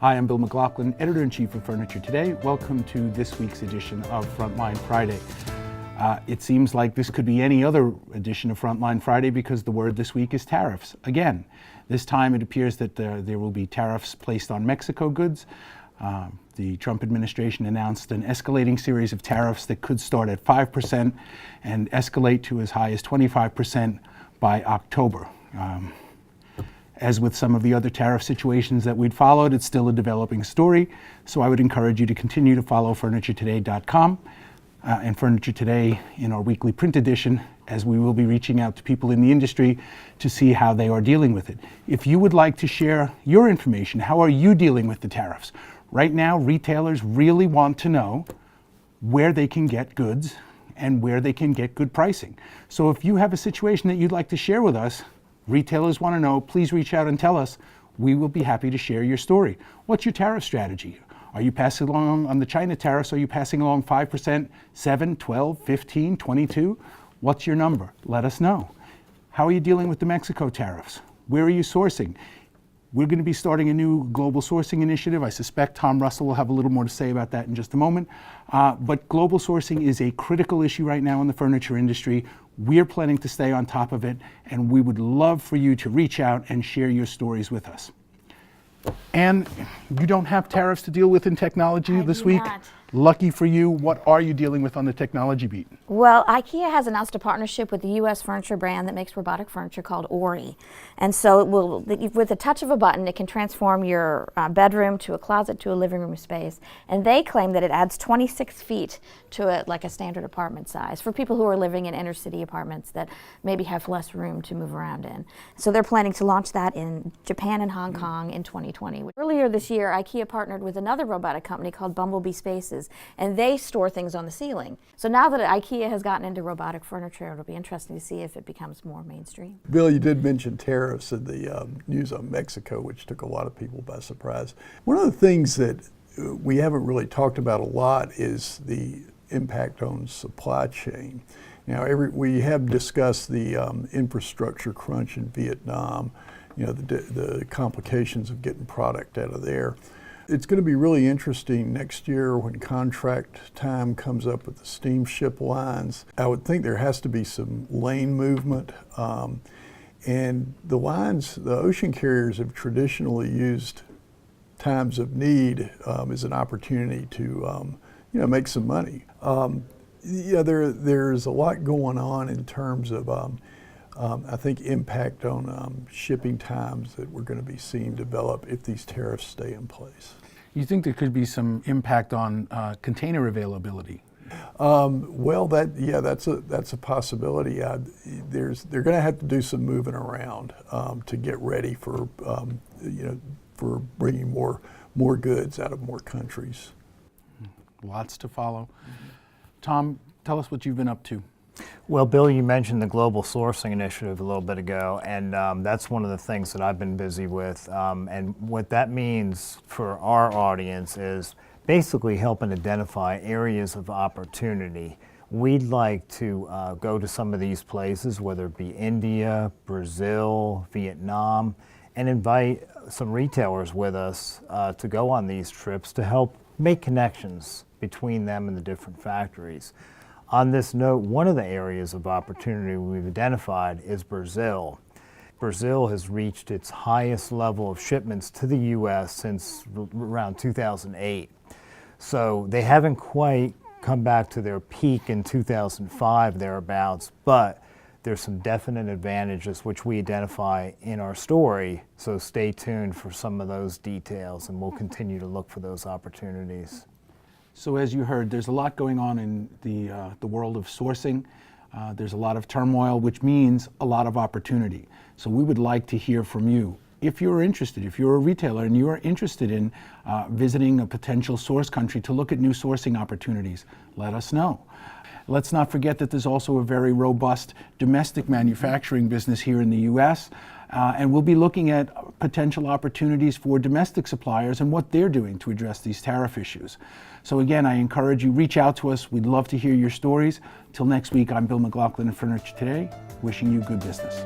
Hi, I'm Bill McLaughlin, Editor-in-Chief of Furniture Today. Welcome to this week's edition of Frontline Friday. It seems like this could be any other edition of Frontline Friday because the word this week is tariffs. Again, this time it appears that there will be tariffs placed on Mexico goods. The Trump administration announced an escalating series of tariffs that could start at 5% and escalate to as high as 25% by October. As with some of the other tariff situations that we'd followed, it's still a developing story, so I would encourage you to continue to follow FurnitureToday.com and Furniture Today in our weekly print edition, as we will be reaching out to people in the industry to see how they are dealing with it. If you would like to share your information, how are you dealing with the tariffs? Right now, retailers really want to know where they can get goods and where they can get good pricing. So if you have a situation that you'd like to share with us, retailers want to know, please reach out and tell us. We will be happy to share your story. What's your tariff strategy? Are you passing along on the China tariffs? Are you passing along 5%, 7, 12, 15, 22? What's your number? Let us know. How are you dealing with the Mexico tariffs? Where are you sourcing? We're going to be starting a new global sourcing initiative. I suspect Tom Russell will have a little more to say about that in just a moment. But global sourcing is a critical issue right now in the furniture industry. We're planning to stay on top of it, and we would love for you to reach out and share your stories with us. And you don't have tariffs to deal with in technology this week? Not. Lucky for you. What are you dealing with on the technology beat? Well, Ikea has announced a partnership with the U.S. furniture brand that makes robotic furniture called Ori. And so it will, with the touch of a button, it can transform your bedroom to a closet to a living room space. And they claim that it adds 26 feet to like a standard apartment size for people who are living in inner city apartments that maybe have less room to move around in. So they're planning to launch that in Japan and Hong Kong in 2020. Earlier this year, Ikea partnered with another robotic company called Bumblebee Spaces, and they store things on the ceiling. So now that Ikea has gotten into robotic furniture, it'll be interesting to see if it becomes more mainstream. Bill, you did mention tariffs and the news on Mexico, which took a lot of people by surprise. One of the things that we haven't really talked about a lot is the impact on supply chain. Now, we have discussed the infrastructure crunch in Vietnam, you know, the complications of getting product out of there. It's going to be really interesting next year when contract time comes up with the steamship lines. I would think there has to be some lane movement. And the lines, the ocean carriers have traditionally used times of need as an opportunity to make some money. There's a lot going on in terms of I think impact on shipping times that we're going to be seeing develop if these tariffs stay in place. You think there could be some impact on container availability? Well, that's a possibility. They're going to have to do some moving around to get ready for for bringing more goods out of more countries. Lots to follow. Tom, tell us what you've been up to. Well, Bill, you mentioned the Global Sourcing Initiative a little bit ago, and that's one of the things that I've been busy with. And what that means for our audience is basically helping identify areas of opportunity. We'd like to go to some of these places, whether it be India, Brazil, Vietnam, and invite some retailers with us to go on these trips to help make connections between them and the different factories. On this note, one of the areas of opportunity we've identified is Brazil. Brazil has reached its highest level of shipments to the U.S. since around 2008. So they haven't quite come back to their peak in 2005, thereabouts, but there's some definite advantages which we identify in our story. So stay tuned for some of those details, and we'll continue to look for those opportunities. So as you heard, there's a lot going on in the world of sourcing. There's a lot of turmoil, which means a lot of opportunity. So we would like to hear from you. If you're interested, if you're a retailer and you are interested in visiting a potential source country to look at new sourcing opportunities, let us know. Let's not forget that there's also a very robust domestic manufacturing business here in the U.S. And we'll be looking at potential opportunities for domestic suppliers and what they're doing to address these tariff issues. So again, I encourage you, reach out to us. We'd love to hear your stories. Till next week, I'm Bill McLaughlin of Furniture Today, wishing you good business.